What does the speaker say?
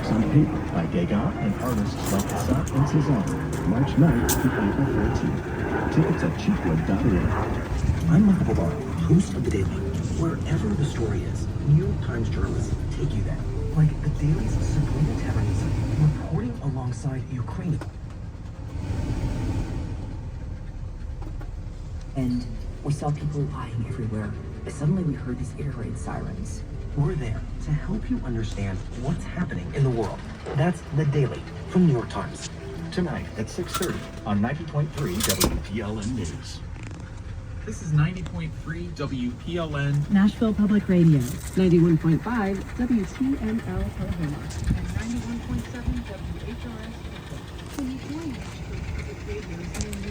Books on Paper by Degas and artists like Assaf and Cezanne, March 9th to April 14th. Tickets at cheapwood.org. I'm Michael Bavaro, host of The Daily. Wherever the story is, New York Times journalists take you there. Like The Daily's Sabrina Tavernise, reporting alongside Ukraine. And we saw people lying everywhere. Suddenly we heard these air raid sirens. We're there to help you understand what's happening in the world. That's The Daily from New York Times. Tonight at 6:30 on 90.3 WPLN News. This is 90.3 WPLN. Nashville Public Radio. 91.5 WTML Oklahoma. And 91.7 WHRS. Can you join Nashville Public Radio's